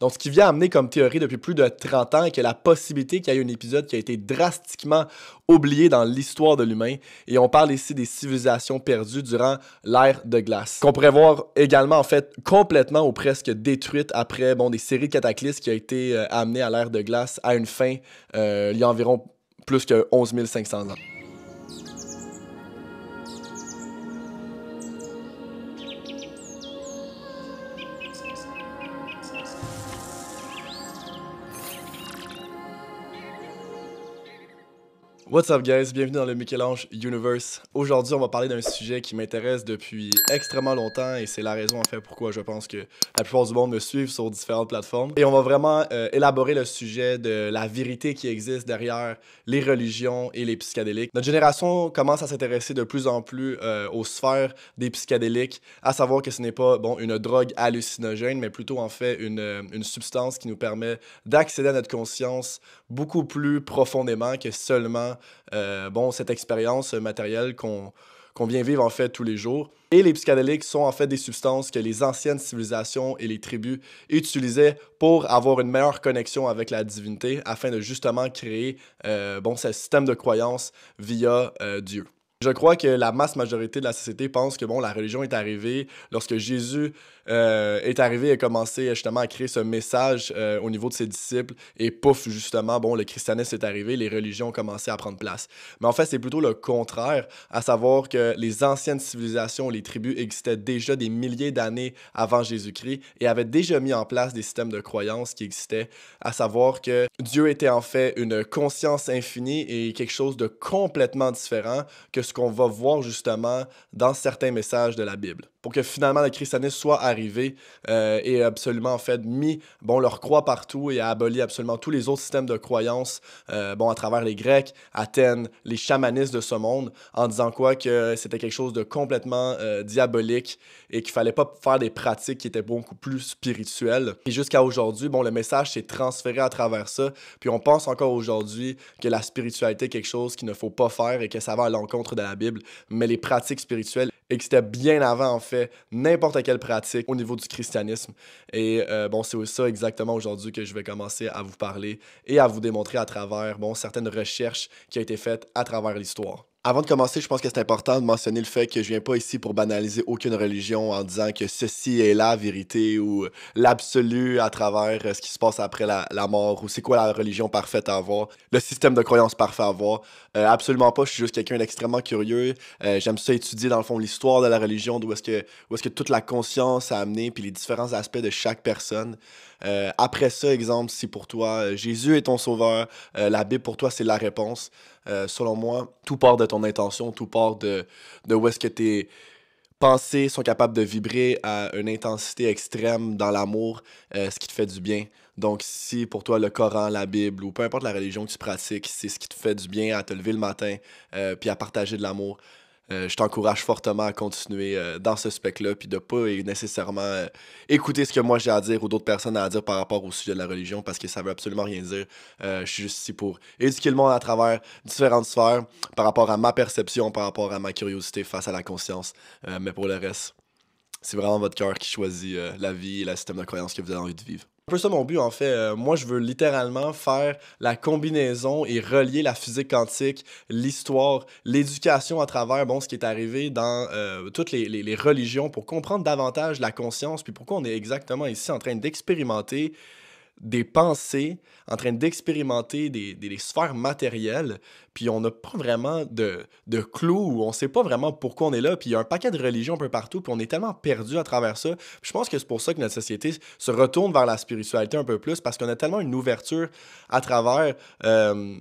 Donc, ce qui vient amener comme théorie depuis plus de 30 ans que la possibilité qu'il y ait un épisode qui a été drastiquement oublié dans l'histoire de l'humain. Et on parle ici des civilisations perdues durant l'ère de glace. Qu'on pourrait voir également, en fait, complètement ou presque détruite après, des séries de cataclysmes qui a été amenées à l'ère de glace à une fin il y a environ plus que 11 500 ans. What's up guys, bienvenue dans le Michel-Ange Universe. Aujourd'hui, on va parler d'un sujet qui m'intéresse depuis extrêmement longtemps et c'est la raison en fait pourquoi je pense que la plupart du monde me suivent sur différentes plateformes. Et on va vraiment élaborer le sujet de la vérité qui existe derrière les religions et les psychédéliques. Notre génération commence à s'intéresser de plus en plus aux sphères des psychédéliques, à savoir que ce n'est pas une drogue hallucinogène, mais plutôt en fait une substance qui nous permet d'accéder à notre conscience beaucoup plus profondément que seulement cette expérience matérielle qu'on vient vivre en fait tous les jours. Et les psychédéliques sont en fait des substances que les anciennes civilisations et les tribus utilisaient pour avoir une meilleure connexion avec la divinité afin de justement créer ce système de croyance via Dieu. Je crois que la masse majorité de la société pense que la religion est arrivée lorsque Jésus est arrivé et a commencé justement à créer ce message au niveau de ses disciples et pouf, justement, le christianisme est arrivé, les religions ont commencé à prendre place. Mais en fait, c'est plutôt le contraire, à savoir que les anciennes civilisations, les tribus existaient déjà des milliers d'années avant Jésus-Christ et avaient déjà mis en place des systèmes de croyances qui existaient, à savoir que Dieu était en fait une conscience infinie et quelque chose de complètement différent que ce qu'on va voir justement dans certains messages de la Bible. Pour que finalement le christianisme soit arrivé et absolument en fait mis leur croix partout et a aboli absolument tous les autres systèmes de croyances à travers les Grecs, Athènes, les chamanistes de ce monde, en disant quoi que c'était quelque chose de complètement diabolique et qu'il fallait pas faire des pratiques qui étaient beaucoup plus spirituelles. Et jusqu'à aujourd'hui, le message s'est transféré à travers ça, puis on pense encore aujourd'hui que la spiritualité est quelque chose qu'il ne faut pas faire et que ça va à l'encontre de la Bible, mais les pratiques spirituelles existaient bien avant en fait n'importe quelle pratique au niveau du christianisme. Et c'est ça exactement aujourd'hui que je vais commencer à vous parler et à vous démontrer à travers certaines recherches qui ont été faites à travers l'histoire. Avant de commencer, je pense que c'est important de mentionner le fait que je viens pas ici pour banaliser aucune religion en disant que ceci est la vérité ou l'absolu à travers ce qui se passe après la mort ou c'est quoi la religion parfaite à avoir, le système de croyance parfait à avoir. Absolument pas, je suis juste quelqu'un d'extrêmement curieux. J'aime ça étudier dans le fond l'histoire de la religion, d'où est-ce que toute la conscience a amené, puis les différents aspects de chaque personne. Après ça, exemple, si pour toi Jésus est ton sauveur, la Bible pour toi c'est la réponse. Selon moi, tout part de ton intention, tout part de où est-ce que tes pensées sont capables de vibrer à une intensité extrême dans l'amour, ce qui te fait du bien. Donc, si pour toi le Coran, la Bible ou peu importe la religion que tu pratiques, c'est ce qui te fait du bien à te lever le matin puis à partager de l'amour, je t'encourage fortement à continuer dans ce spectre-là, puis de pas nécessairement écouter ce que moi j'ai à dire ou d'autres personnes à dire par rapport au sujet de la religion, parce que ça veut absolument rien dire. Je suis juste ici pour éduquer le monde à travers différentes sphères, par rapport à ma perception, par rapport à ma curiosité face à la conscience. Mais pour le reste, c'est vraiment votre cœur qui choisit la vie et le système de croyance que vous avez envie de vivre. Un peu ça mon but en fait. Moi je veux littéralement faire la combinaison et relier la physique quantique, l'histoire, l'éducation à travers ce qui est arrivé dans toutes les religions pour comprendre davantage la conscience puis pourquoi on est exactement ici en train d'expérimenter des pensées, en train d'expérimenter des sphères matérielles, puis on n'a pas vraiment de clou, on sait pas vraiment pourquoi on est là, puis il y a un paquet de religions un peu partout, puis on est tellement perdu à travers ça. Puis je pense que c'est pour ça que notre société se retourne vers la spiritualité un peu plus, parce qu'on a tellement une ouverture à travers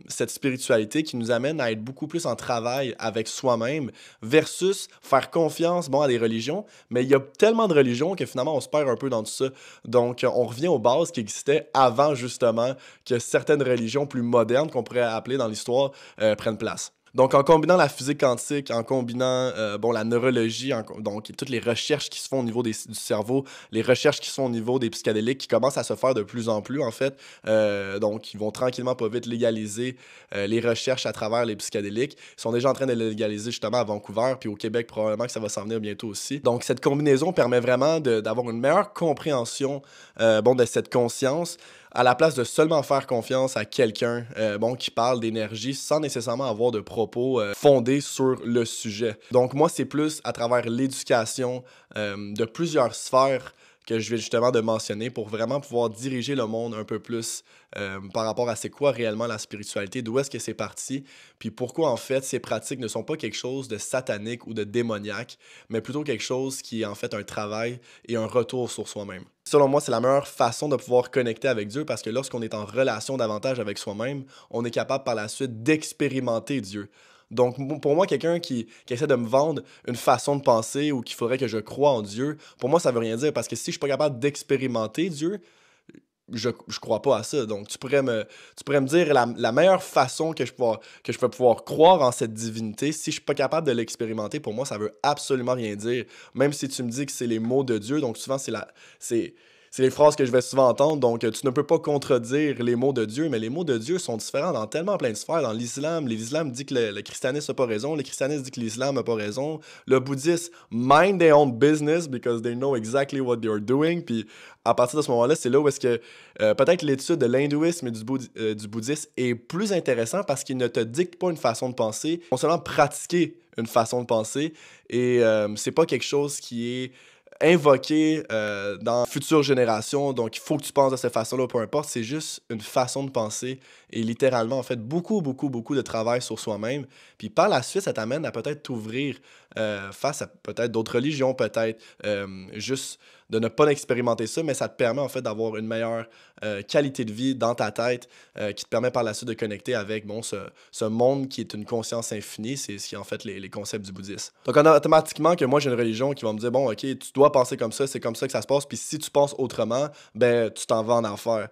cette spiritualité qui nous amène à être beaucoup plus en travail avec soi-même, versus faire confiance à des religions, mais il y a tellement de religions que finalement on se perd un peu dans tout ça. Donc on revient aux bases qui existaient avant justement que certaines religions plus modernes qu'on pourrait appeler dans l'histoire prennent place. Donc, en combinant la physique quantique, en combinant bon, la neurologie, donc toutes les recherches qui se font au niveau du cerveau, les recherches qui se font au niveau des psychédéliques qui commencent à se faire de plus en plus, en fait. Donc, ils vont tranquillement, pas vite, légaliser les recherches à travers les psychédéliques. Ils sont déjà en train de le légaliser justement à Vancouver, puis au Québec, probablement que ça va s'en venir bientôt aussi. Donc, cette combinaison permet vraiment d'avoir une meilleure compréhension bon, de cette conscience, à la place de seulement faire confiance à quelqu'un bon, qui parle d'énergie sans nécessairement avoir de propos fondés sur le sujet. Donc moi, c'est plus à travers l'éducation de plusieurs sphères que je viens justement de mentionner pour vraiment pouvoir diriger le monde un peu plus par rapport à c'est quoi réellement la spiritualité, d'où est-ce que c'est parti, puis pourquoi en fait ces pratiques ne sont pas quelque chose de satanique ou de démoniaque, mais plutôt quelque chose qui est en fait un travail et un retour sur soi-même. Selon moi, c'est la meilleure façon de pouvoir connecter avec Dieu parce que lorsqu'on est en relation davantage avec soi-même, on est capable par la suite d'expérimenter Dieu. Donc, pour moi, quelqu'un qui essaie de me vendre une façon de penser ou qu'il faudrait que je croie en Dieu, pour moi, ça veut rien dire parce que si je suis pas capable d'expérimenter Dieu, je crois pas à ça. Donc, tu pourrais me dire la meilleure façon que je peux pouvoir croire en cette divinité, si je suis pas capable de l'expérimenter, pour moi, ça veut absolument rien dire. Même si tu me dis que c'est les mots de Dieu, donc souvent, c'est les phrases que je vais souvent entendre, donc tu ne peux pas contredire les mots de Dieu, mais les mots de Dieu sont différents dans tellement plein de sphères. Dans l'islam dit que le christianisme n'a pas raison, le christianisme dit que l'islam n'a pas raison, le bouddhisme mind their own business because they know exactly what they're doing, puis à partir de ce moment-là, c'est là où est-ce que peut-être l'étude de l'hindouisme et du bouddhisme est plus intéressant parce qu'il ne te dicte pas une façon de penser, non seulement pratiquer une façon de penser, et c'est pas quelque chose qui est invoqué dans futures générations, donc il faut que tu penses de cette façon-là, peu importe, c'est juste une façon de penser et littéralement, en fait, beaucoup, beaucoup, beaucoup de travail sur soi-même. Puis par la suite, ça t'amène à peut-être t'ouvrir face à peut-être d'autres religions, peut-être juste de ne pas expérimenter ça, mais ça te permet en fait d'avoir une meilleure qualité de vie dans ta tête qui te permet par la suite de connecter avec bon, ce monde qui est une conscience infinie, c'est ce qui est en fait les concepts du bouddhisme. Donc automatiquement que moi j'ai une religion qui va me dire bon ok, tu dois penser comme ça, c'est comme ça que ça se passe, puis si tu penses autrement, ben tu t'en vas en enfer.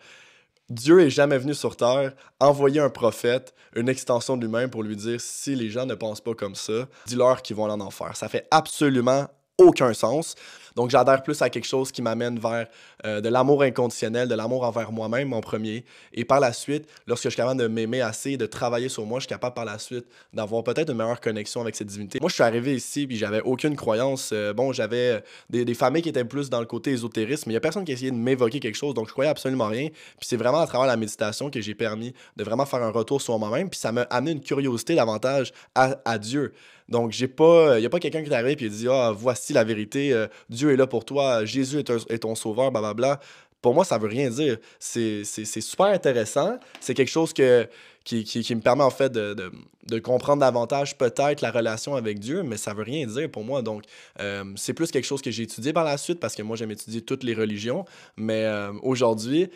Dieu est jamais venu sur terre envoyer un prophète, une extension de lui-même pour lui dire si les gens ne pensent pas comme ça, dis-leur qu'ils vont aller en enfer. Ça fait absolument aucun sens. Donc j'adhère plus à quelque chose qui m'amène vers de l'amour inconditionnel, de l'amour envers moi-même en premier. Et par la suite, lorsque je suis capable de m'aimer assez, de travailler sur moi, je suis capable par la suite d'avoir peut-être une meilleure connexion avec cette divinité. Moi, je suis arrivé ici puis j'avais aucune croyance. Bon, j'avais des familles qui étaient plus dans le côté ésotérisme, mais il n'y a personne qui essayait de m'évoquer quelque chose, donc je croyais absolument rien. Puis c'est vraiment à travers la méditation que j'ai permis de vraiment faire un retour sur moi-même. Puis ça m'a amené une curiosité davantage à Dieu. Donc, il n'y a pas quelqu'un qui t'arrive et dit ah, voici la vérité, Dieu est là pour toi, Jésus est ton sauveur, blablabla. Pour moi, ça veut rien dire. C'est super intéressant. C'est quelque chose qui me permet en fait de comprendre davantage peut-être la relation avec Dieu, mais ça veut rien dire pour moi. Donc, c'est plus quelque chose que j'ai étudié par la suite parce que moi, j'aime étudier toutes les religions. Mais aujourd'hui,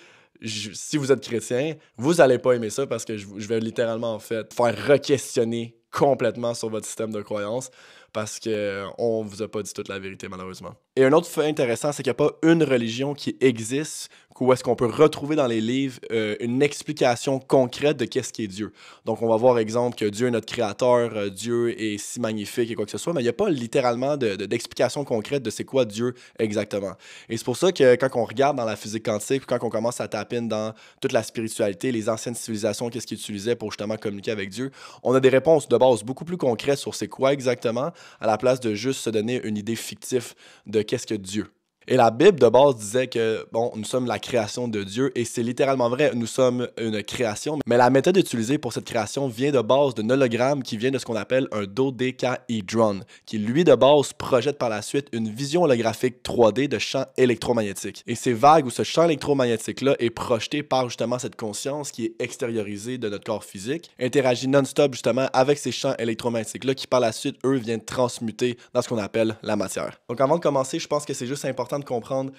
si vous êtes chrétien, vous allez pas aimer ça parce que je vais littéralement en fait faire re-questionner complètement sur votre système de croyance parce qu'on vous a pas dit toute la vérité malheureusement. Et un autre fait intéressant, c'est qu'il n'y a pas une religion qui existe où est-ce qu'on peut retrouver dans les livres une explication concrète de qu'est-ce qui est Dieu. Donc on va voir exemple que Dieu est notre créateur, Dieu est si magnifique et quoi que ce soit, mais il n'y a pas littéralement d'explication concrète de c'est quoi Dieu exactement. Et c'est pour ça que quand on regarde dans la physique quantique, quand on commence à taper dans toute la spiritualité, les anciennes civilisations, qu'est-ce qu'ils utilisaient pour justement communiquer avec Dieu, on a des réponses de base beaucoup plus concrètes sur c'est quoi exactement, à la place de juste se donner une idée fictive de qu'est-ce que Dieu. Et la Bible de base disait que, bon, nous sommes la création de Dieu, et c'est littéralement vrai, nous sommes une création, mais la méthode utilisée pour cette création vient de base d'un hologramme qui vient de ce qu'on appelle un dodécaédron, qui lui de base projette par la suite une vision holographique 3D de champs électromagnétiques. Et ces vagues où ce champ électromagnétique-là est projeté par justement cette conscience qui est extériorisée de notre corps physique, interagit non-stop justement avec ces champs électromagnétiques-là qui par la suite, eux, viennent transmuter dans ce qu'on appelle la matière. Donc avant de commencer, je pense que c'est juste important de comprendre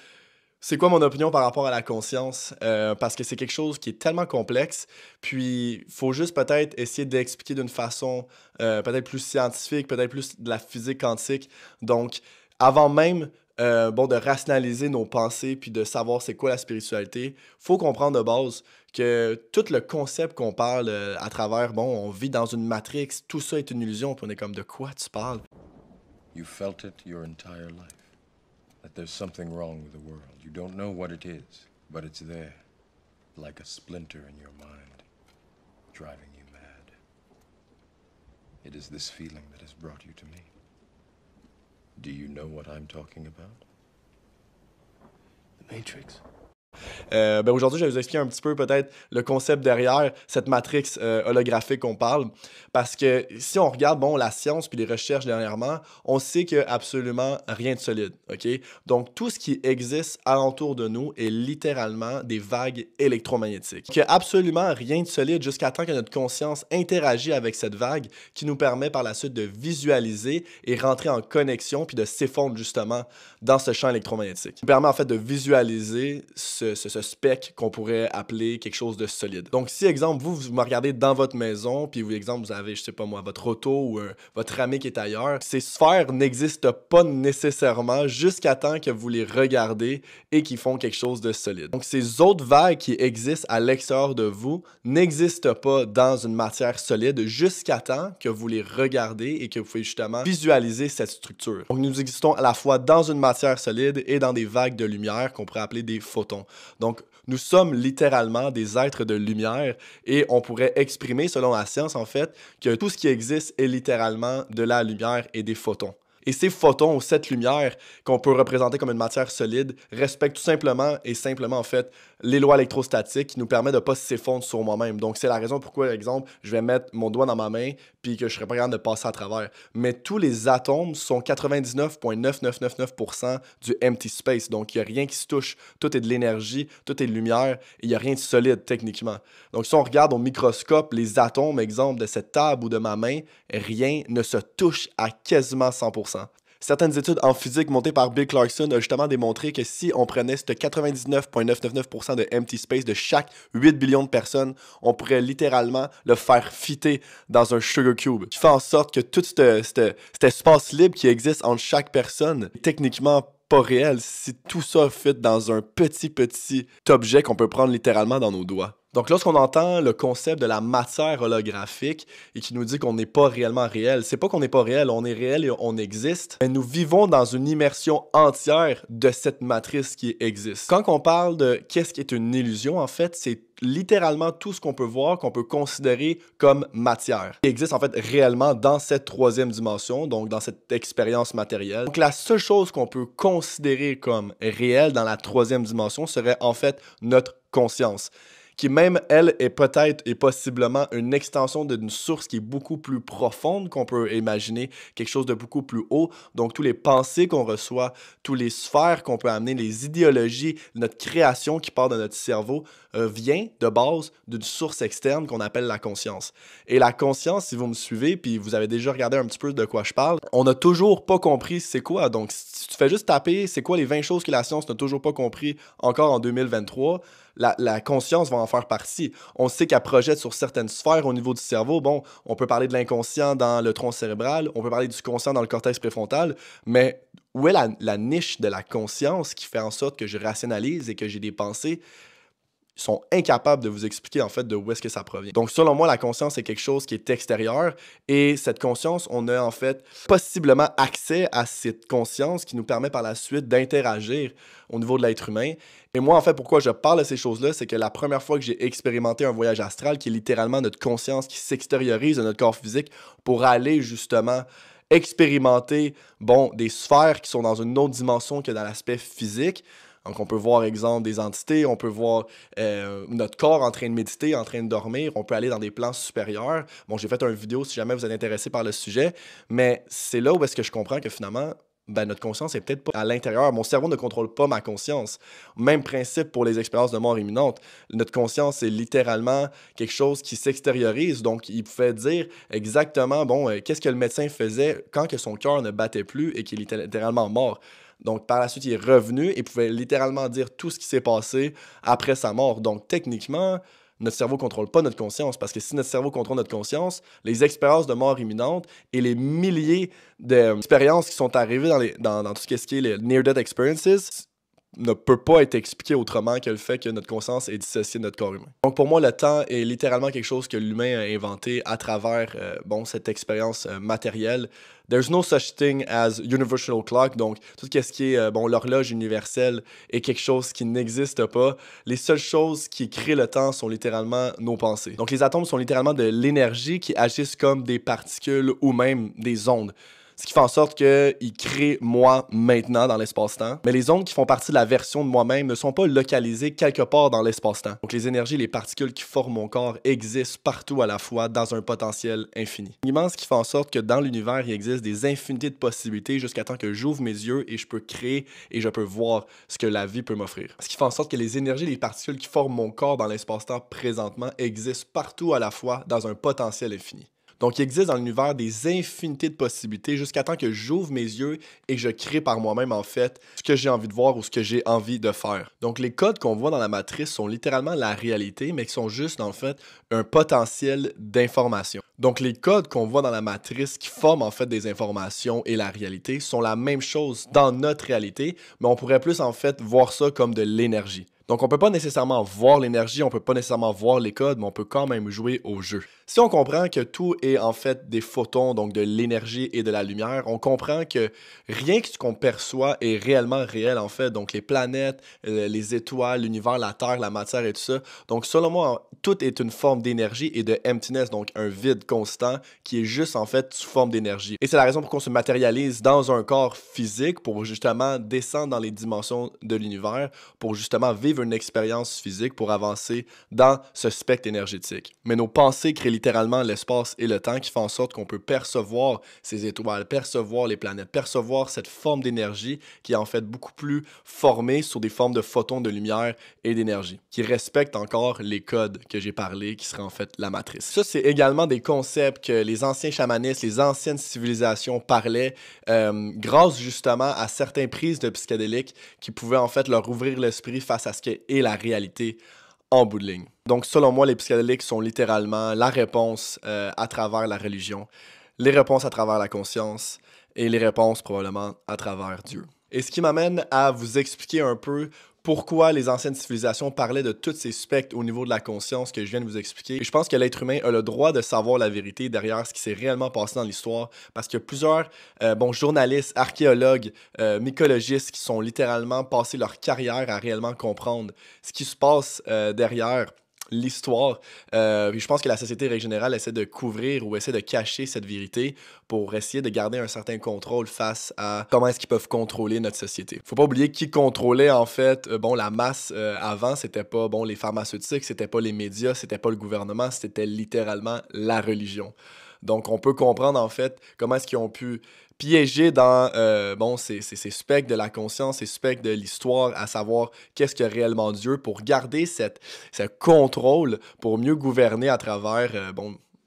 c'est quoi mon opinion par rapport à la conscience, parce que c'est quelque chose qui est tellement complexe, puis il faut juste peut-être essayer d'expliquer d'une façon peut-être plus scientifique, peut-être plus de la physique quantique. Donc, avant même bon, de rationaliser nos pensées puis de savoir c'est quoi la spiritualité, faut comprendre de base que tout le concept qu'on parle à travers, bon, on vit dans une matrix, tout ça est une illusion, puis on est comme de quoi tu parles? You felt it your entire life, that there's something wrong with the world. You don't know what it is, but it's there, like a splinter in your mind, driving you mad. It is this feeling that has brought you to me. Do you know what I'm talking about? The Matrix. Ben aujourd'hui, je vais vous expliquer un petit peu peut-être le concept derrière cette matrix holographique qu'on parle. Parce que si on regarde bon, la science puis les recherches dernièrement, on sait qu'il n'y a absolument rien de solide. OK? Donc, tout ce qui existe alentour de nous est littéralement des vagues électromagnétiques. Il n'y a absolument rien de solide jusqu'à temps que notre conscience interagit avec cette vague qui nous permet par la suite de visualiser et rentrer en connexion puis de s'effondrer justement dans ce champ électromagnétique. Ça nous permet en fait de visualiser ce spec qu'on pourrait appeler quelque chose de solide. Donc, si, exemple, vous me regardez dans votre maison, puis, exemple, vous avez, je sais pas moi, votre auto ou votre ami qui est ailleurs, ces sphères n'existent pas nécessairement jusqu'à temps que vous les regardez et qu'ils font quelque chose de solide. Donc, ces autres vagues qui existent à l'extérieur de vous n'existent pas dans une matière solide jusqu'à temps que vous les regardez et que vous pouvez justement visualiser cette structure. Donc, nous existons à la fois dans une matière solide et dans des vagues de lumière qu'on pourrait appeler des photons. Donc, nous sommes littéralement des êtres de lumière et on pourrait exprimer, selon la science, en fait, que tout ce qui existe est littéralement de la lumière et des photons. Et ces photons ou cette lumière qu'on peut représenter comme une matière solide respectent tout simplement en fait, les lois électrostatiques qui nous permettent de ne pas s'effondrer sur moi-même. Donc, c'est la raison pourquoi, par exemple, je vais mettre mon doigt dans ma main puis que je ne serais pas capable de passer à travers. Mais tous les atomes sont 99,9999% du empty space. Donc, il n'y a rien qui se touche. Tout est de l'énergie, tout est de lumière et il n'y a rien de solide techniquement. Donc, si on regarde au microscope les atomes, exemple, de cette table ou de ma main, rien ne se touche à quasiment 100%. Certaines études en physique montées par Bill Clarkson ont justement démontré que si on prenait ce 99,999% de empty space de chaque 8 billions de personnes, on pourrait littéralement le faire fitter dans un sugar cube. Qui fait en sorte que tout cet espace libre qui existe entre chaque personne est techniquement pas réel si tout ça fit dans un petit objet qu'on peut prendre littéralement dans nos doigts. Donc, lorsqu'on entend le concept de la matière holographique et qui nous dit qu'on n'est pas réellement réel, c'est pas qu'on n'est pas réel, on est réel et on existe, mais nous vivons dans une immersion entière de cette matrice qui existe. Quand on parle de qu'est-ce qui est une illusion, en fait, c'est littéralement tout ce qu'on peut voir, qu'on peut considérer comme matière, qui existe en fait réellement dans cette troisième dimension, donc dans cette expérience matérielle. Donc, la seule chose qu'on peut considérer comme réelle dans la troisième dimension serait en fait notre conscience, qui même, elle, est peut-être et possiblement une extension d'une source qui est beaucoup plus profonde qu'on peut imaginer, quelque chose de beaucoup plus haut. Donc, tous les pensées qu'on reçoit, tous les sphères qu'on peut amener, les idéologies, notre création qui part de notre cerveau, vient de base d'une source externe qu'on appelle la conscience. Et la conscience, si vous me suivez, puis vous avez déjà regardé un petit peu de quoi je parle, on n'a toujours pas compris c'est quoi. Donc, si tu fais juste taper c'est quoi les 20 choses que la science n'a toujours pas compris encore en 2023, la conscience va en faire partie. On sait qu'elle projette sur certaines sphères au niveau du cerveau. Bon, on peut parler de l'inconscient dans le tronc cérébral, on peut parler du conscient dans le cortex préfrontal, mais où est la niche de la conscience qui fait en sorte que je rationalise et que j'ai des pensées? Ils sont incapables de vous expliquer en fait de où est-ce que ça provient. Donc selon moi, la conscience est quelque chose qui est extérieur et cette conscience, on a en fait possiblement accès à cette conscience qui nous permet par la suite d'interagir au niveau de l'être humain. Et moi en fait, pourquoi je parle de ces choses-là, c'est que la première fois que j'ai expérimenté un voyage astral qui est littéralement notre conscience qui s'extériorise de notre corps physique pour aller justement expérimenter, bon, des sphères qui sont dans une autre dimension que dans l'aspect physique. Donc, on peut voir, exemple, des entités, on peut voir notre corps en train de méditer, en train de dormir, on peut aller dans des plans supérieurs. Bon, j'ai fait une vidéo si jamais vous êtes intéressé par le sujet, mais c'est là où est-ce que je comprends que finalement, ben, notre conscience est peut-être pas à l'intérieur. Mon cerveau ne contrôle pas ma conscience. Même principe pour les expériences de mort imminente. Notre conscience est littéralement quelque chose qui s'extériorise. Donc, il pouvait dire exactement, bon, qu'est-ce que le médecin faisait quand que son cœur ne battait plus et qu'il était littéralement mort. Donc, par la suite, il est revenu et pouvait littéralement dire tout ce qui s'est passé après sa mort. Donc, techniquement, notre cerveau contrôle pas notre conscience, parce que si notre cerveau contrôle notre conscience, les expériences de mort imminente et les milliers d'expériences qui sont arrivées dans tout ce qui est les near-death experiences ne peut pas être expliqué autrement que le fait que notre conscience est dissociée de notre corps humain. Donc pour moi, le temps est littéralement quelque chose que l'humain a inventé à travers cette expérience matérielle. There's no such thing as universal clock, donc tout ce qui est l'horloge universelle est quelque chose qui n'existe pas. Les seules choses qui créent le temps sont littéralement nos pensées. Donc les atomes sont littéralement de l'énergie qui agissent comme des particules ou même des ondes. Ce qui fait en sorte qu'il crée moi maintenant dans l'espace-temps. Mais les ondes qui font partie de la version de moi-même ne sont pas localisées quelque part dans l'espace-temps. Donc les énergies, les particules qui forment mon corps existent partout à la fois dans un potentiel infini. Immense, ce qui fait en sorte que dans l'univers, il existe des infinités de possibilités jusqu'à temps que j'ouvre mes yeux et je peux créer et je peux voir ce que la vie peut m'offrir. Ce qui fait en sorte que les énergies, les particules qui forment mon corps dans l'espace-temps présentement existent partout à la fois dans un potentiel infini. Donc, il existe dans l'univers des infinités de possibilités jusqu'à temps que j'ouvre mes yeux et que je crée par moi-même, en fait, ce que j'ai envie de voir ou ce que j'ai envie de faire. Donc, les codes qu'on voit dans la matrice sont littéralement la réalité, mais qui sont juste, en fait, un potentiel d'information. Donc, les codes qu'on voit dans la matrice qui forment, en fait, des informations et la réalité sont la même chose dans notre réalité, mais on pourrait plus, en fait, voir ça comme de l'énergie. Donc, on peut pas nécessairement voir l'énergie, on peut pas nécessairement voir les codes, mais on peut quand même jouer au jeu. Si on comprend que tout est en fait des photons, donc de l'énergie et de la lumière, on comprend que rien que ce qu'on perçoit est réellement réel en fait. Donc, les planètes, les étoiles, l'univers, la Terre, la matière et tout ça. Donc, selon moi, tout est une forme d'énergie et de emptiness, donc un vide constant qui est juste en fait sous forme d'énergie. Et c'est la raison pour qu'on se matérialise dans un corps physique pour justement descendre dans les dimensions de l'univers, pour justement vivre une expérience physique pour avancer dans ce spectre énergétique. Mais nos pensées créent littéralement l'espace et le temps qui fait en sorte qu'on peut percevoir ces étoiles, percevoir les planètes, percevoir cette forme d'énergie qui est en fait beaucoup plus formée sur des formes de photons de lumière et d'énergie, qui respectent encore les codes que j'ai parlé, qui seraient en fait la matrice. Ça, c'est également des concepts que les anciens chamanistes, les anciennes civilisations parlaient grâce justement à certaines prises de psychédéliques qui pouvaient en fait leur ouvrir l'esprit face à ce qu'est la réalité en bout de ligne. Donc, selon moi, les psychédéliques sont littéralement la réponse à travers la religion, les réponses à travers la conscience et les réponses probablement à travers Dieu. Et ce qui m'amène à vous expliquer un peu pourquoi les anciennes civilisations parlaient de tous ces spectres au niveau de la conscience que je viens de vous expliquer. Et je pense que l'être humain a le droit de savoir la vérité derrière ce qui s'est réellement passé dans l'histoire, parce qu'il y a plusieurs journalistes, archéologues, mycologistes qui sont littéralement passés leur carrière à réellement comprendre ce qui se passe derrière l'histoire. Je pense que la société règle générale essaie de couvrir ou essaie de cacher cette vérité pour essayer de garder un certain contrôle face à comment est-ce qu'ils peuvent contrôler notre société. Faut pas oublier qui contrôlait en fait la masse avant, c'était pas les pharmaceutiques, c'était pas les médias, c'était pas le gouvernement, c'était littéralement la religion. Donc on peut comprendre en fait comment est-ce qu'ils ont pu piégé dans ces spectres de la conscience, ces spectres de l'histoire, à savoir qu'est-ce que réellement Dieu, pour garder ce contrôle, pour mieux gouverner à travers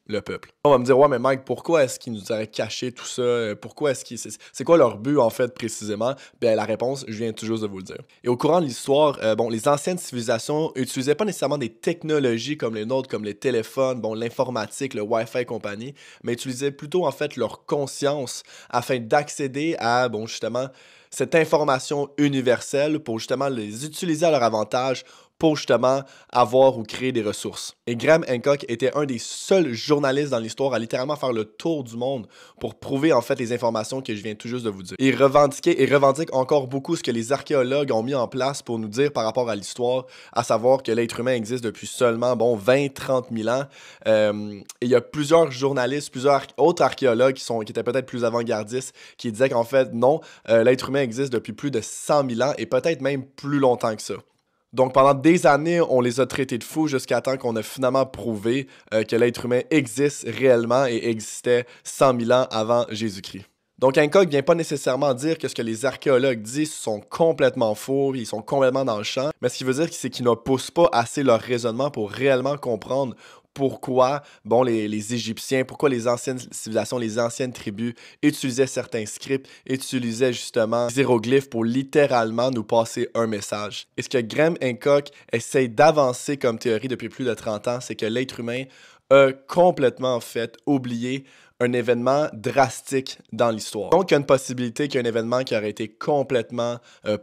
le peuple. On va me dire, ouais, mais Mike, pourquoi est-ce qu'ils nous auraient caché tout ça? Pourquoi est-ce qu'ils... C'est quoi leur but, en fait, précisément? Bien, la réponse, je viens tout juste de vous le dire. Et au courant de l'histoire, les anciennes civilisations n'utilisaient pas nécessairement des technologies comme les nôtres, comme les téléphones, l'informatique, le Wi-Fi et compagnie, mais utilisaient plutôt, en fait, leur conscience afin d'accéder à, justement, cette information universelle pour, justement, les utiliser à leur avantage pour justement avoir ou créer des ressources. Et Graham Hancock était un des seuls journalistes dans l'histoire à littéralement faire le tour du monde pour prouver en fait les informations que je viens tout juste de vous dire. Il revendique encore beaucoup ce que les archéologues ont mis en place pour nous dire par rapport à l'histoire, à savoir que l'être humain existe depuis seulement 20-30 000 ans. Et il y a plusieurs journalistes, plusieurs autres archéologues qui étaient peut-être plus avant-gardistes, qui disaient qu'en fait non, l'être humain existe depuis plus de 100 000 ans et peut-être même plus longtemps que ça. Donc, pendant des années, on les a traités de fous jusqu'à temps qu'on a finalement prouvé que l'être humain existe réellement et existait 100 000 ans avant Jésus-Christ. Donc, Hancock ne vient pas nécessairement dire que ce que les archéologues disent sont complètement faux, ils sont complètement dans le champ, mais ce qui veut dire, c'est qu'ils ne poussent pas assez leur raisonnement pour réellement comprendre pourquoi, bon, les Égyptiens, pourquoi les anciennes civilisations, les anciennes tribus utilisaient certains scripts, utilisaient justement des hiéroglyphes pour littéralement nous passer un message. Et ce que Graham Hancock essaye d'avancer comme théorie depuis plus de 30 ans, c'est que l'être humain a complètement, en fait, oublié un événement drastique dans l'histoire. Donc, il y a une possibilité qu'il y ait un événement qui aurait été complètement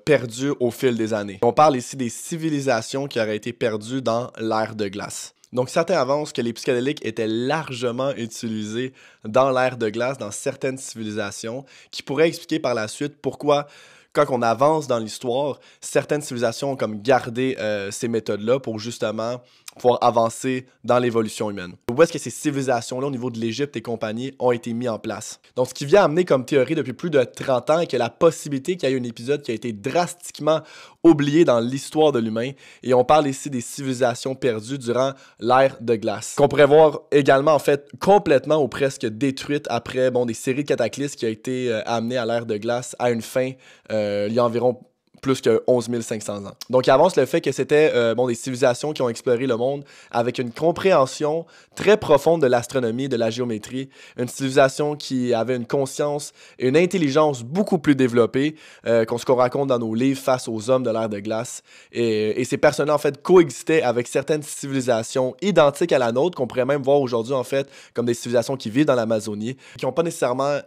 perdu au fil des années. On parle ici des civilisations qui auraient été perdues dans l'ère de glace. Donc, certains avancent que les psychédéliques étaient largement utilisés dans l'ère de glace, dans certaines civilisations, qui pourraient expliquer par la suite pourquoi, quand on avance dans l'histoire, certaines civilisations ont comme gardé ces méthodes-là pour justement pouvoir avancer dans l'évolution humaine. Où est-ce que ces civilisations-là, au niveau de l'Égypte et compagnie, ont été mis en place? Donc, ce qui vient amener comme théorie depuis plus de 30 ans est que la possibilité qu'il y ait un épisode qui a été drastiquement oublié dans l'histoire de l'humain, et on parle ici des civilisations perdues durant l'ère de glace, qu'on pourrait voir également, en fait, complètement ou presque détruite après, bon, des séries de cataclysmes qui ont été amenées à l'ère de glace à une fin il y a environ plus que 11 500 ans. Donc, il avance le fait que c'était bon, des civilisations qui ont exploré le monde avec une compréhension très profonde de l'astronomie, de la géométrie, une civilisation qui avait une conscience et une intelligence beaucoup plus développée ce qu'on raconte dans nos livres face aux hommes de l'ère de glace. Et ces personnes-là, en fait, coexistaient avec certaines civilisations identiques à la nôtre, qu'on pourrait même voir aujourd'hui, en fait, comme des civilisations qui vivent dans l'Amazonie, qui n'ont pas nécessairement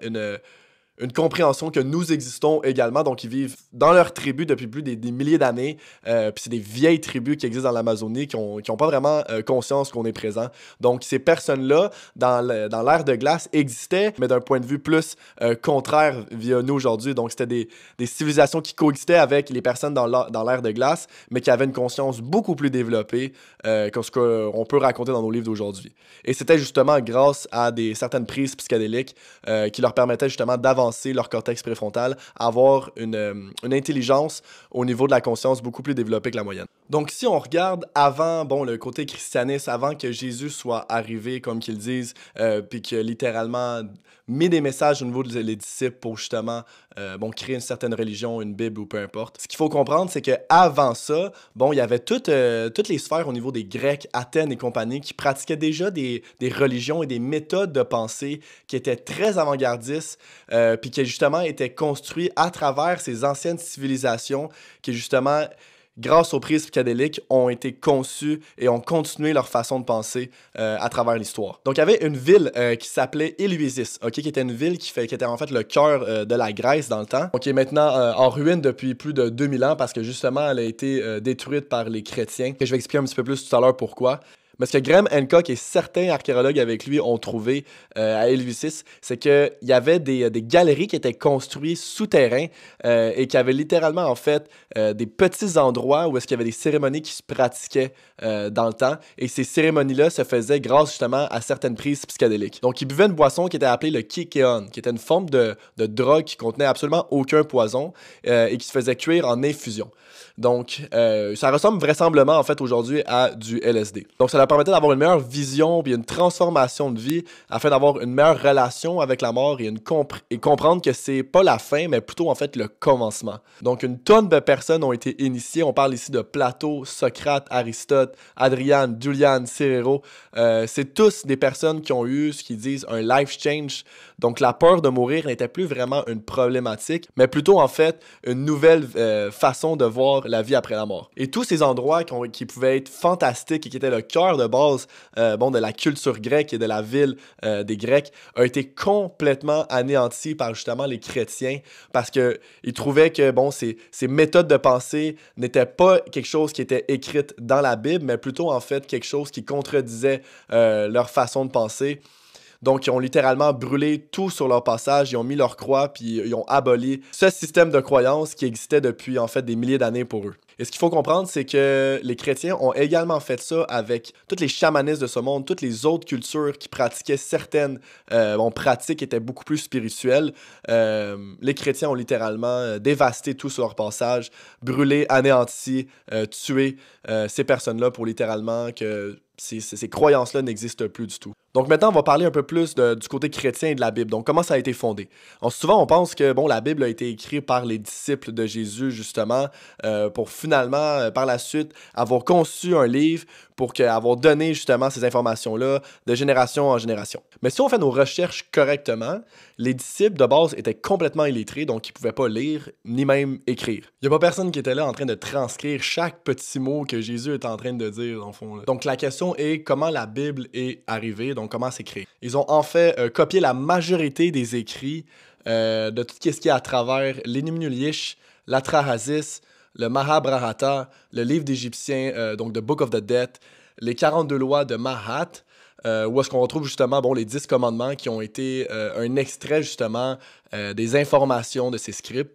une compréhension que nous existons également. Donc, ils vivent dans leur tribu depuis plus des milliers d'années. Puis c'est des vieilles tribus qui existent dans l'Amazonie qui ont pas vraiment conscience qu'on est présent. Donc, ces personnes-là, dans l'ère de glace, existaient, mais d'un point de vue plus contraire via nous aujourd'hui. Donc, c'était des civilisations qui coexistaient avec les personnes dans l'ère de glace, mais qui avaient une conscience beaucoup plus développée que ce qu'on peut raconter dans nos livres d'aujourd'hui. Et c'était justement grâce à certaines prises psychédéliques qui leur permettaient justement d'avancer leur cortex préfrontal, avoir une intelligence au niveau de la conscience beaucoup plus développée que la moyenne. Donc, si on regarde avant, bon, le côté christianisme, avant que Jésus soit arrivé, comme qu'ils disent, puis que littéralement mis des messages au niveau des disciples pour justement bon, créer une certaine religion, une Bible ou peu importe. Ce qu'il faut comprendre, c'est qu'avant ça, bon, il y avait toutes les sphères au niveau des Grecs, Athènes et compagnie qui pratiquaient déjà des religions et des méthodes de pensée qui étaient très avant-gardistes, puis qui justement étaient construits à travers ces anciennes civilisations qui justement, grâce aux prises psychédéliques, ont été conçues et ont continué leur façon de penser à travers l'histoire. Donc, il y avait une ville qui s'appelait Éleusis, okay, qui était une ville qui était en fait le cœur de la Grèce dans le temps, qui est maintenant en ruine depuis plus de 2000 ans parce que justement, elle a été détruite par les chrétiens. Et je vais expliquer un petit peu plus tout à l'heure pourquoi. Mais ce que Graham Hancock et certains archéologues avec lui ont trouvé à Éleusis, c'est qu'il y avait des galeries qui étaient construites souterrains et qui avaient littéralement en fait des petits endroits où est-ce qu'il y avait des cérémonies qui se pratiquaient dans le temps. Et ces cérémonies-là se faisaient grâce justement à certaines prises psychédéliques. Donc, ils buvaient une boisson qui était appelée le Kykeon, qui était une forme de drogue qui contenait absolument aucun poison et qui se faisait cuire en infusion. Donc, ça ressemble vraisemblablement en fait aujourd'hui à du LSD. Donc, ça leur permettait d'avoir une meilleure vision puis une transformation de vie afin d'avoir une meilleure relation avec la mort et comprendre que c'est pas la fin, mais plutôt en fait le commencement. Donc, une tonne de personnes ont été initiées. On parle ici de Platon, Socrate, Aristote, Hadrian, Julian, Cicéron. C'est tous des personnes qui ont eu ce qu'ils disent un life change. Donc, la peur de mourir n'était plus vraiment une problématique, mais plutôt en fait une nouvelle façon de voir la vie après la mort. Et tous ces endroits qui pouvaient être fantastiques et qui étaient le cœur de base bon, de la culture grecque et de la ville des Grecs a été complètement anéanti par justement les chrétiens parce qu'ils trouvaient que bon, ces méthodes de pensée n'étaient pas quelque chose qui était écrite dans la Bible, mais plutôt en fait quelque chose qui contredisait leur façon de penser. Donc, ils ont littéralement brûlé tout sur leur passage, ils ont mis leur croix, puis ils ont aboli ce système de croyance qui existait depuis, en fait, des milliers d'années pour eux. Et ce qu'il faut comprendre, c'est que les chrétiens ont également fait ça avec toutes les chamanistes de ce monde, toutes les autres cultures qui pratiquaient certaines pratiques qui étaient beaucoup plus spirituelles. Les chrétiens ont littéralement dévasté tout sur leur passage, brûlé, anéanti, tué ces personnes-là pour littéralement que ces croyances-là n'existent plus du tout. Donc maintenant, on va parler un peu plus du côté chrétien de la Bible. Donc comment ça a été fondé? Donc, souvent, on pense que bon, la Bible a été écrite par les disciples de Jésus, justement, pour finalement, par la suite, avoir conçu un livre pour avoir donné justement ces informations-là de génération en génération. Mais si on fait nos recherches correctement, les disciples de base étaient complètement illettrés, donc ils ne pouvaient pas lire ni même écrire. Il n'y a pas personne qui était là en train de transcrire chaque petit mot que Jésus est en train de dire, dans le fond. Là. Donc la question est comment la Bible est arrivée, donc comment c'est créé. Ils ont en fait copié la majorité des écrits de tout ce qui est à travers l'Enumnulish, l'Atrahasis, le Mahabharata, le livre d'Égyptiens, donc The Book of the Dead, les 42 lois de Mahat, où est-ce qu'on retrouve justement bon, les 10 commandements qui ont été un extrait justement des informations de ces scripts.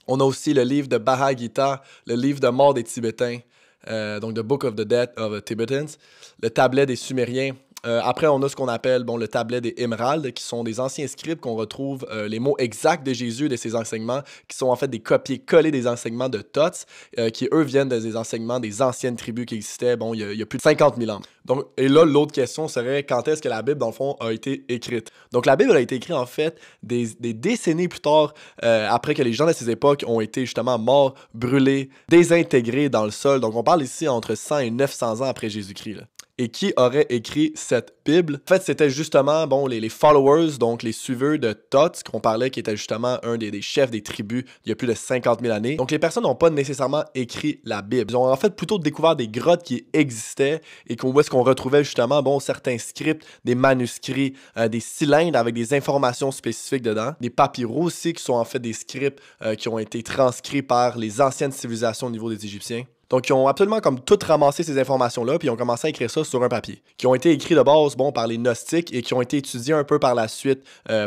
On a aussi le livre de Bhagavad Gita, le livre de mort des Tibétains, donc The Book of the Dead of the Tibetans, le tablet des Sumériens. Après, on a ce qu'on appelle bon, le tablet des émeraudes, qui sont des anciens scripts qu'on retrouve les mots exacts de Jésus et de ses enseignements, qui sont en fait des copier-coller des enseignements de Thoth, qui eux viennent des enseignements des anciennes tribus qui existaient, bon, il y a plus de 50 000 ans. Donc, et là, l'autre question serait quand est-ce que la Bible, dans le fond, a été écrite? Donc, la Bible a été écrite, en fait, des décennies plus tard, après que les gens de ces époques ont été justement morts, brûlés, désintégrés dans le sol. Donc, on parle ici entre 100 et 900 ans après Jésus-Christ, là. Et qui aurait écrit cette Bible? En fait, c'était justement bon, les followers, donc les suiveurs de Thoth, qu'on parlait, qui était justement un des chefs des tribus il y a plus de 50 000 années. Donc, les personnes n'ont pas nécessairement écrit la Bible. Ils ont en fait plutôt découvert des grottes qui existaient et où est-ce qu'on retrouvait justement bon, certains scripts, des manuscrits, des cylindres avec des informations spécifiques dedans, des papyrus aussi, qui sont en fait des scripts qui ont été transcrits par les anciennes civilisations au niveau des Égyptiens. Donc, ils ont absolument comme tout ramassé ces informations-là, puis ils ont commencé à écrire ça sur un papier, qui ont été écrits de base, bon, par les gnostiques et qui ont été étudiés un peu par la suite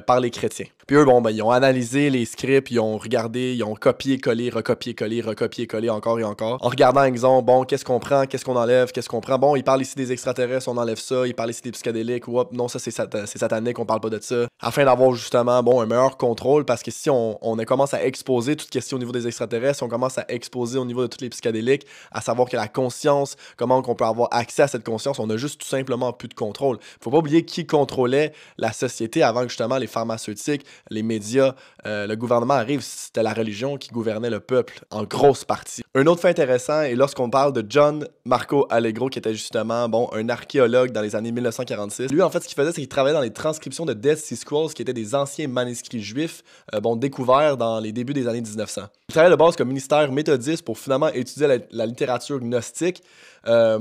par les chrétiens. Puis eux, bon, ben, ils ont analysé les scripts, ils ont regardé, ils ont copié-collé, recopié-collé, recopié-collé encore et encore. En regardant, exemple, bon, qu'est-ce qu'on prend, qu'est-ce qu'on enlève, qu'est-ce qu'on prend. Bon, ils parlent ici des extraterrestres, on enlève ça. Ils parlent ici des psychédéliques, ou hop, non, ça c'est satanique, on parle pas de ça. Afin d'avoir justement, bon, un meilleur contrôle, parce que si on commence à exposer toute question au niveau des extraterrestres, on commence à exposer au niveau de tous les psychédéliques, à savoir que la conscience, comment on peut avoir accès à cette conscience, on a juste tout simplement plus de contrôle. Faut pas oublier qui contrôlait la société avant que justement les pharmaceutiques, les médias, le gouvernement arrive, c'était la religion qui gouvernait le peuple en grosse partie. Un autre fait intéressant est lorsqu'on parle de John Marco Allegro, qui était justement bon, un archéologue dans les années 1946. Lui, en fait, ce qu'il faisait, c'est qu'il travaillait dans les transcriptions de Dead Sea Scrolls, qui étaient des anciens manuscrits juifs bon, découverts dans les débuts des années 1900. Il travaillait de base comme ministère méthodiste pour finalement étudier la littérature gnostique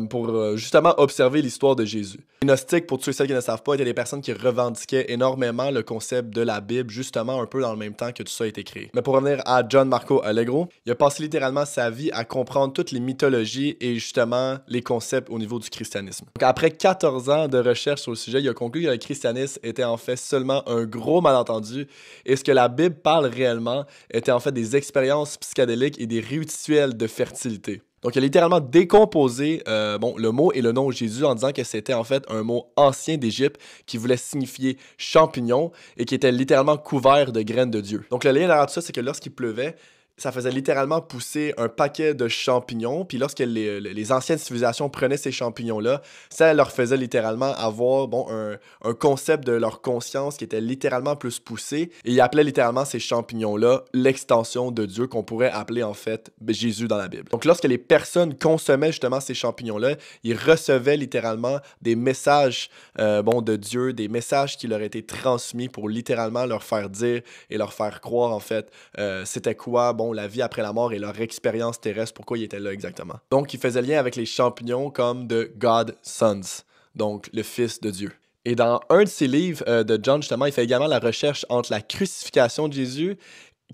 pour justement observer l'histoire de Jésus. Les gnostiques, pour tous ceux qui ne savent pas, étaient des personnes qui revendiquaient énormément le concept de la Bible, justement un peu dans le même temps que tout ça a été créé. Mais pour revenir à John Marco Allegro, il a passé littéralement sa vie à comprendre toutes les mythologies et justement les concepts au niveau du christianisme. Donc, après 14 ans de recherche sur le sujet, il a conclu que le christianisme était en fait seulement un gros malentendu et ce que la Bible parle réellement était en fait des expériences psychédéliques et des rituels de fertilité. Donc, il a littéralement décomposé bon, le mot et le nom Jésus en disant que c'était en fait un mot ancien d'Égypte qui voulait signifier champignon et qui était littéralement couvert de graines de Dieu. Donc, le lien derrière tout ça, c'est que lorsqu'il pleuvait, ça faisait littéralement pousser un paquet de champignons. Puis lorsque les anciennes civilisations prenaient ces champignons-là, ça leur faisait littéralement avoir bon, un concept de leur conscience qui était littéralement plus poussé. Et ils appelaient littéralement ces champignons-là l'extension de Dieu qu'on pourrait appeler en fait Jésus dans la Bible. Donc lorsque les personnes consommaient justement ces champignons-là, ils recevaient littéralement des messages bon, de Dieu, des messages qui leur étaient transmis pour littéralement leur faire dire et leur faire croire en fait c'était quoi bon, la vie après la mort et leur expérience terrestre, pourquoi ils étaient là exactement. Donc, ils faisaient lien avec les champignons comme de God Sons, donc le Fils de Dieu. Et dans un de ses livres de John, justement, il fait également la recherche entre la crucifixion de Jésus,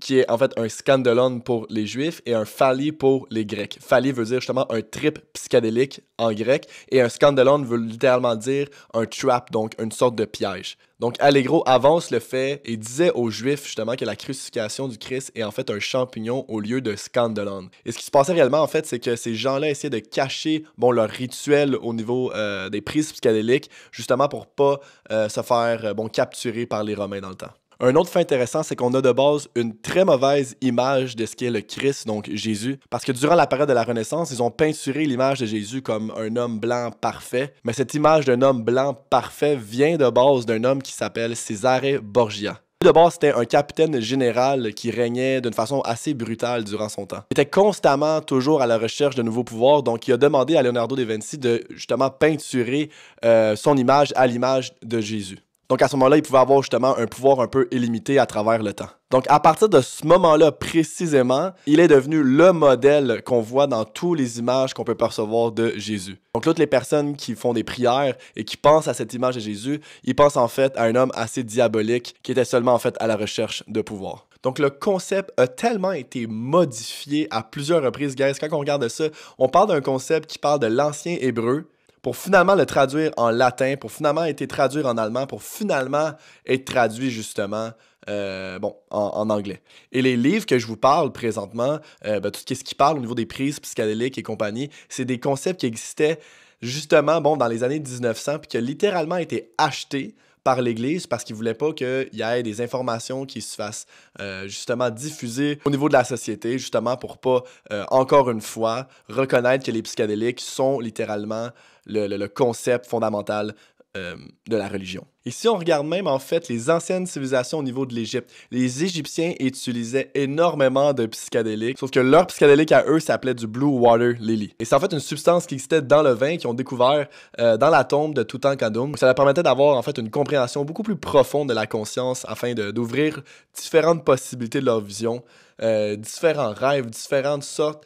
qui est en fait un scandalon pour les Juifs et un phali pour les Grecs. Phali veut dire justement un trip psychédélique en grec et un scandalon veut littéralement dire un trap, donc une sorte de piège. Donc Allegro avance le fait et disait aux Juifs justement que la crucifixion du Christ est en fait un champignon au lieu de scandalon. Et ce qui se passait réellement en fait, c'est que ces gens-là essayaient de cacher bon, leur rituel au niveau des prises psychédéliques justement pour pas se faire bon, capturer par les Romains dans le temps. Un autre fait intéressant, c'est qu'on a de base une très mauvaise image de ce qu'est le Christ, donc Jésus, parce que durant la période de la Renaissance, ils ont peinturé l'image de Jésus comme un homme blanc parfait, mais cette image d'un homme blanc parfait vient de base d'un homme qui s'appelle Cesare Borgia. De base, c'était un capitaine général qui régnait d'une façon assez brutale durant son temps. Il était constamment toujours à la recherche de nouveaux pouvoirs, donc il a demandé à Leonardo da Vinci de justement peinturer son image à l'image de Jésus. Donc à ce moment-là, il pouvait avoir justement un pouvoir un peu illimité à travers le temps. Donc à partir de ce moment-là précisément, il est devenu le modèle qu'on voit dans toutes les images qu'on peut percevoir de Jésus. Donc toutes les personnes qui font des prières et qui pensent à cette image de Jésus, ils pensent en fait à un homme assez diabolique qui était seulement en fait à la recherche de pouvoir. Donc le concept a tellement été modifié à plusieurs reprises, guys. Quand on regarde ça, on parle d'un concept qui parle de l'ancien hébreu, pour finalement le traduire en latin, pour finalement être traduit en allemand, pour finalement être traduit justement en anglais. Et les livres que je vous parle présentement, tout ce qui parle au niveau des prises psychédéliques et compagnie, c'est des concepts qui existaient justement dans les années 1900 puis qui ont littéralement été achetés par l'Église parce qu'ils ne voulaient pas qu'il y ait des informations qui se fassent justement diffuser au niveau de la société, justement pour pas, encore une fois, reconnaître que les psychédéliques sont littéralement le concept fondamental de la religion. Ici, on regarde même en fait les anciennes civilisations au niveau de l'Égypte. Les Égyptiens utilisaient énormément de psychédéliques, sauf que leur psychédélique à eux s'appelait du Blue Water Lily. Et c'est en fait une substance qui existait dans le vin qu'ils ont découvert dans la tombe de Toutankhamon. Ça leur permettait d'avoir en fait une compréhension beaucoup plus profonde de la conscience afin d'ouvrir différentes possibilités de leur vision, différents rêves, différentes sortes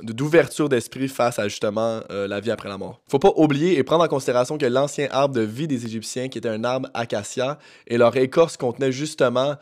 d'ouverture d'esprit face à justement la vie après la mort. Faut pas oublier et prendre en considération que l'ancien arbre de vie des Égyptiens, qui était un arbre acacia, et leur écorce contenait justement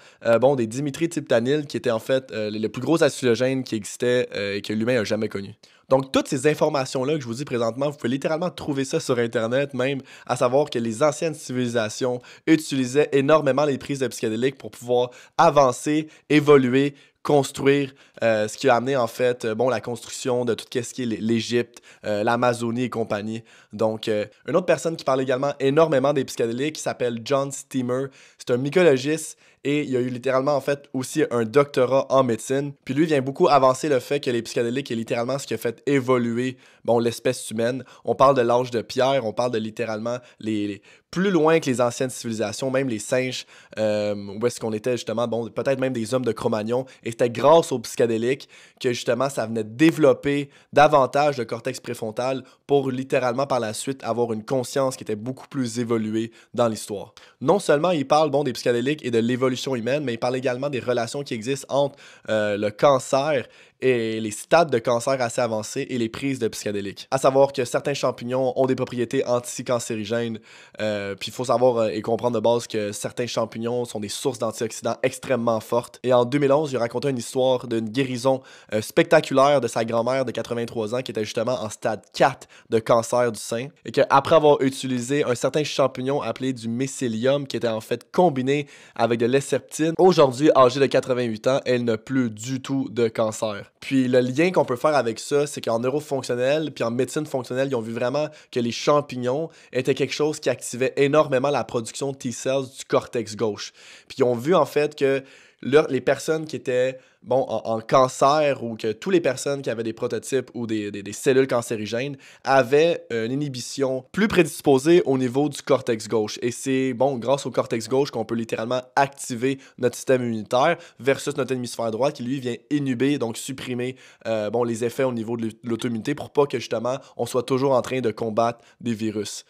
des diméthyltryptanil, qui était en fait le plus gros hallucinogène qui existait et que l'humain a jamais connu. Donc, toutes ces informations-là que je vous dis présentement, vous pouvez littéralement trouver ça sur Internet, même à savoir que les anciennes civilisations utilisaient énormément les prises de psychédéliques pour pouvoir avancer, évoluer, construire, ce qui a amené en fait la construction de tout ce qui est l'Égypte, l'Amazonie et compagnie. Donc, une autre personne qui parle également énormément des psychédéliques qui s'appelle John Steamer. C'est un mycologiste et il a eu littéralement en fait aussi un doctorat en médecine. Puis lui vient beaucoup avancer le fait que les psychédéliques est littéralement ce qui a fait évoluer l'espèce humaine. On parle de l'âge de pierre, on parle de littéralement les plus loin que les anciennes civilisations, même les singes, où est-ce qu'on était justement, peut-être même des hommes de Cro-Magnon. Et c'était grâce aux psychédéliques que justement ça venait développer davantage le cortex préfrontal pour littéralement par la suite avoir une conscience qui était beaucoup plus évoluée dans l'histoire. Non seulement il parle des psychédéliques et de l'évolution humaine, mais il parle également des relations qui existent entre le cancer et les stades de cancer assez avancés et les prises de psychédéliques. À savoir que certains champignons ont des propriétés anticancérigènes, puis il faut savoir et comprendre de base que certains champignons sont des sources d'antioxydants extrêmement fortes. Et en 2011, il a raconté une histoire d'une guérison spectaculaire de sa grand-mère de 83 ans qui était justement en stade 4 de cancer du sein et qu'après avoir utilisé un certain champignon appelé du mycélium qui était en fait combiné avec de l'herceptine, aujourd'hui âgée de 88 ans, elle n'a plus du tout de cancer. Puis le lien qu'on peut faire avec ça, c'est qu'en neurofonctionnel puis en médecine fonctionnelle, ils ont vu vraiment que les champignons étaient quelque chose qui activait énormément la production de T-cells du cortex gauche. Puis ils ont vu en fait que les personnes qui étaient en cancer ou que toutes les personnes qui avaient des prototypes ou des cellules cancérigènes avaient une inhibition plus prédisposée au niveau du cortex gauche. Et c'est grâce au cortex gauche qu'on peut littéralement activer notre système immunitaire versus notre hémisphère droit qui lui vient inhiber, donc supprimer les effets au niveau de l'auto-immunité pour pas que justement on soit toujours en train de combattre des virus.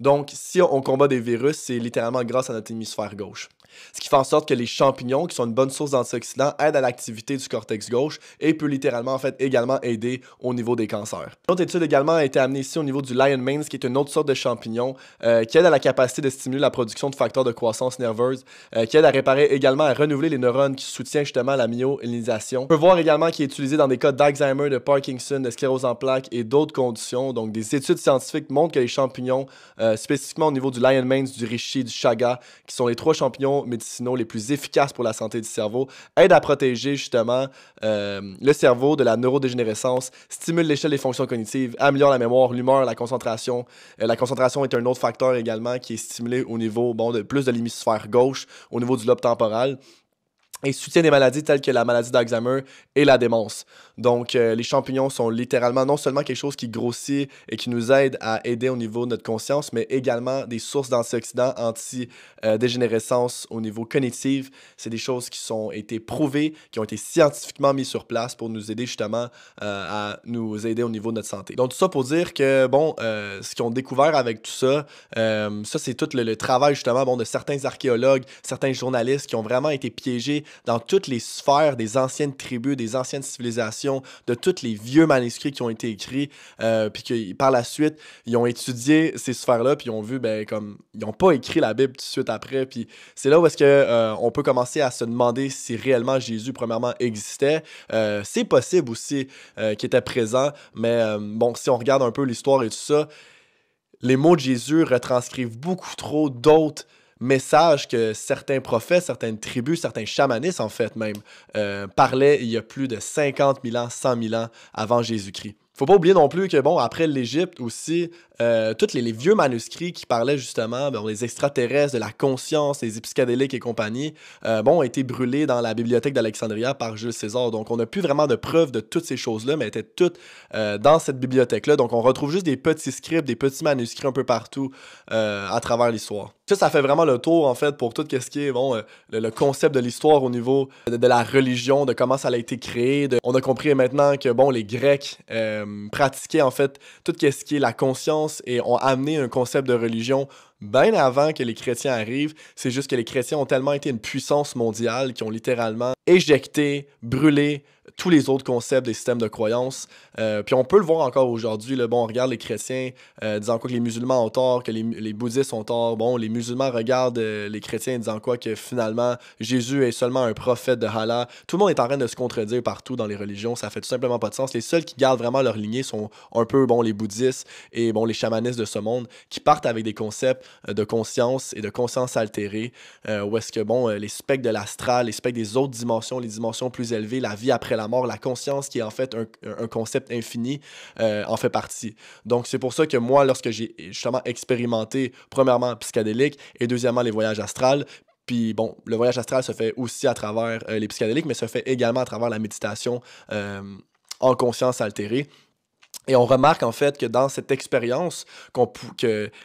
Donc, si on combat des virus, c'est littéralement grâce à notre hémisphère gauche. Ce qui fait en sorte que les champignons, qui sont une bonne source d'antioxydants, aident à l'activité du cortex gauche et peut littéralement en fait également aider au niveau des cancers. Une autre étude également a été amenée ici au niveau du lion mane, qui est une autre sorte de champignon qui aide à la capacité de stimuler la production de facteurs de croissance nerveuse, qui aide à réparer également, à renouveler les neurones, qui soutient justement la myélinisation. On peut voir également qu'il est utilisé dans des cas d'Alzheimer, de Parkinson, de sclérose en plaques et d'autres conditions. Donc des études scientifiques montrent que les champignons, spécifiquement au niveau du lion mane, du reishi, du chaga, qui sont les trois champignons médicinaux les plus efficaces pour la santé du cerveau, aident à protéger justement le cerveau de la neurodégénérescence, stimule l'échelle des fonctions cognitives, améliore la mémoire, l'humeur, la concentration. La concentration est un autre facteur également qui est stimulé au niveau plus de l'hémisphère gauche, au niveau du lobe temporal, et soutient des maladies telles que la maladie d'Alzheimer et la démence. Donc, les champignons sont littéralement non seulement quelque chose qui grossit et qui nous aide à aider au niveau de notre conscience, mais également des sources d'antioxydants, anti-dégénérescence au niveau cognitif. C'est des choses qui ont été prouvées, qui ont été scientifiquement mises sur place pour nous aider justement à nous aider au niveau de notre santé. Donc, tout ça pour dire que, bon, ce qu'ils ont découvert avec tout ça, ça, c'est tout le travail justement de certains archéologues, certains journalistes qui ont vraiment été piégés dans toutes les sphères des anciennes tribus, des anciennes civilisations, de tous les vieux manuscrits qui ont été écrits, puis que par la suite, ils ont étudié ces sphères-là, puis ils ont vu, comme, ils n'ont pas écrit la Bible tout de suite après, puis c'est là où est-ce que on peut commencer à se demander si réellement Jésus, premièrement, existait. C'est possible aussi qu'il était présent, mais bon, si on regarde un peu l'histoire et tout ça, les mots de Jésus retranscrivent beaucoup trop d'autres messages que certains prophètes, certaines tribus, certains chamanistes, en fait, même, parlaient il y a plus de 50 000 ans, 100 000 ans avant Jésus-Christ. Faut pas oublier non plus que, bon, après l'Égypte aussi, tous les vieux manuscrits qui parlaient justement des extraterrestres, de la conscience, des psychédéliques et compagnie, ont été brûlés dans la bibliothèque d'Alexandria par Jules César. Donc, on n'a plus vraiment de preuves de toutes ces choses-là, mais elles étaient toutes dans cette bibliothèque-là. Donc, on retrouve juste des petits scripts, des petits manuscrits un peu partout à travers l'histoire. Ça fait vraiment le tour, en fait, pour tout ce qui est, le concept de l'histoire au niveau de la religion, de comment ça a été créé. On a compris maintenant que, les Grecs pratiquaient, en fait, tout ce qui est la conscience et ont amené un concept de religion bien avant que les chrétiens arrivent. C'est juste que les chrétiens ont tellement été une puissance mondiale qu'ils ont littéralement éjecté, brûlé tous les autres concepts des systèmes de croyances. Puis on peut le voir encore aujourd'hui. On regarde les chrétiens disant quoi que les musulmans ont tort, que les bouddhistes ont tort. Bon, les musulmans regardent les chrétiens disant quoi que finalement Jésus est seulement un prophète de Allah. Tout le monde est en train de se contredire partout dans les religions. Ça fait tout simplement pas de sens. Les seuls qui gardent vraiment leur lignée sont un peu les bouddhistes et les chamanistes de ce monde qui partent avec des concepts de conscience et de conscience altérée, où est-ce que les spectres de l'astral, les spectres des autres dimensions, les dimensions plus élevées, la vie après la mort, la conscience qui est en fait un concept infini, en fait partie. Donc c'est pour ça que moi, lorsque j'ai justement expérimenté premièrement psychédélique et deuxièmement les voyages astrales, puis le voyage astral se fait aussi à travers les psychédéliques, mais se fait également à travers la méditation en conscience altérée. Et on remarque en fait que dans cette expérience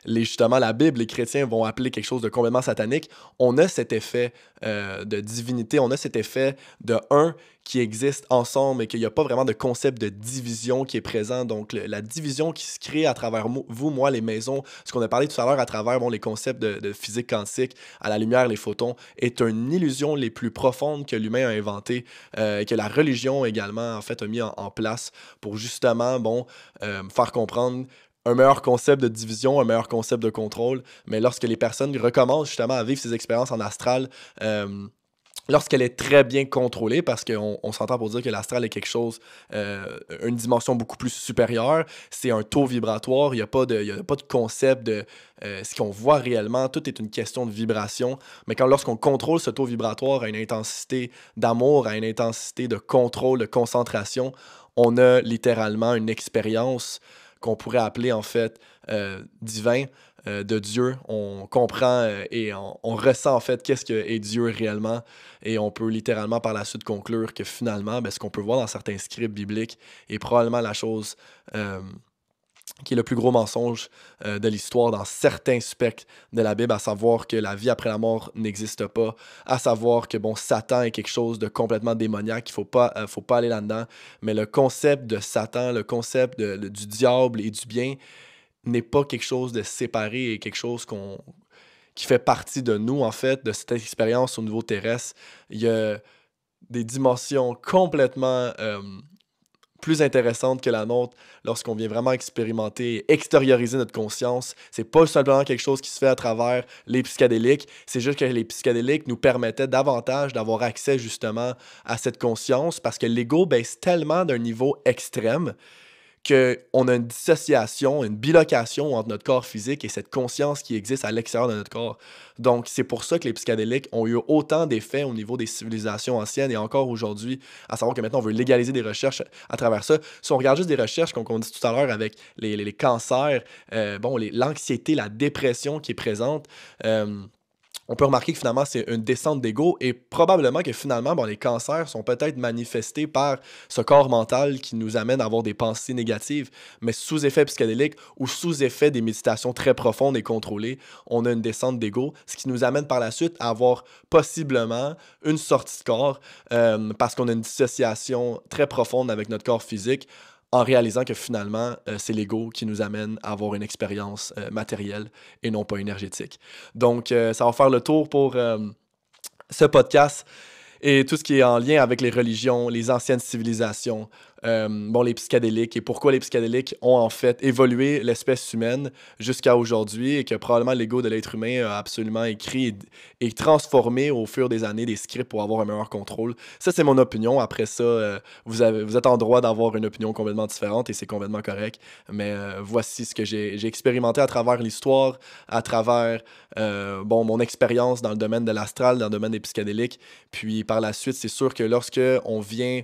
justement la Bible, les chrétiens vont appeler quelque chose de complètement satanique, on a cet effet de divinité, on a cet effet de un qui existe ensemble et qu'il n'y a pas vraiment de concept de division qui est présent. Donc la division qui se crée à travers vous, moi, les maisons, ce qu'on a parlé tout à l'heure à travers les concepts de physique quantique, à la lumière, les photons, est une illusion les plus profondes que l'humain a inventée, que la religion également en fait a mis en place pour justement faire comprendre un meilleur concept de division, un meilleur concept de contrôle. Mais lorsque les personnes recommencent justement à vivre ces expériences en astral, lorsqu'elle est très bien contrôlée, parce qu'on s'entend pour dire que l'astral est quelque chose, une dimension beaucoup plus supérieure, c'est un taux vibratoire, il n'y a pas de concept de ce qu'on voit réellement, tout est une question de vibration, mais lorsqu'on contrôle ce taux vibratoire à une intensité d'amour, à une intensité de contrôle, de concentration, on a littéralement une expérience qu'on pourrait appeler en fait divin, de Dieu. On comprend et on ressent en fait qu'est-ce qu'est Dieu réellement, et on peut littéralement par la suite conclure que finalement, ce qu'on peut voir dans certains scripts bibliques est probablement la chose qui est le plus gros mensonge de l'histoire dans certains spectres de la Bible, à savoir que la vie après la mort n'existe pas, à savoir que Satan est quelque chose de complètement démoniaque, il faut pas aller là-dedans, mais le concept de Satan, le concept du diable et du bien n'est pas quelque chose de séparé et quelque chose qui fait partie de nous, en fait, de cette expérience au niveau terrestre. Il y a des dimensions complètement plus intéressantes que la nôtre lorsqu'on vient vraiment expérimenter et extérioriser notre conscience. C'est pas simplement quelque chose qui se fait à travers les psychédéliques, c'est juste que les psychédéliques nous permettaient davantage d'avoir accès justement à cette conscience, parce que l'ego baisse tellement d'un niveau extrême qu'on a une dissociation, une bilocation entre notre corps physique et cette conscience qui existe à l'extérieur de notre corps. Donc, c'est pour ça que les psychédéliques ont eu autant d'effets au niveau des civilisations anciennes et encore aujourd'hui, à savoir que maintenant, on veut légaliser des recherches à travers ça. Si on regarde juste des recherches, comme on dit tout à l'heure, avec les cancers, l'anxiété, la dépression qui est présente, on peut remarquer que finalement, c'est une descente d'ego et probablement que finalement, les cancers sont peut-être manifestés par ce corps mental qui nous amène à avoir des pensées négatives, mais sous effet psychédélique ou sous effet des méditations très profondes et contrôlées, on a une descente d'ego, ce qui nous amène par la suite à avoir possiblement une sortie de corps parce qu'on a une dissociation très profonde avec notre corps physique, en réalisant que finalement, c'est l'ego qui nous amène à avoir une expérience matérielle et non pas énergétique. Donc, ça va faire le tour pour ce podcast et tout ce qui est en lien avec les religions, les anciennes civilisations, les psychédéliques et pourquoi les psychédéliques ont en fait évolué l'espèce humaine jusqu'à aujourd'hui et que probablement l'ego de l'être humain a absolument écrit et transformé au fur des années des scripts pour avoir un meilleur contrôle. Ça, c'est mon opinion. Après ça, vous êtes en droit d'avoir une opinion complètement différente et c'est complètement correct. Mais voici ce que j'ai expérimenté à travers l'histoire, à travers mon expérience dans le domaine de l'astral, dans le domaine des psychédéliques. Puis par la suite, c'est sûr que lorsque on vient,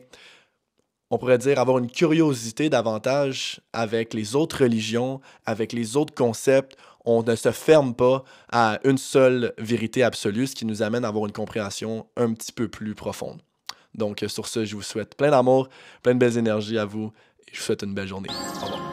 on pourrait dire, avoir une curiosité davantage avec les autres religions, avec les autres concepts, on ne se ferme pas à une seule vérité absolue, ce qui nous amène à avoir une compréhension un petit peu plus profonde. Donc sur ce, je vous souhaite plein d'amour, plein de belles énergies à vous et je vous souhaite une belle journée. Au revoir.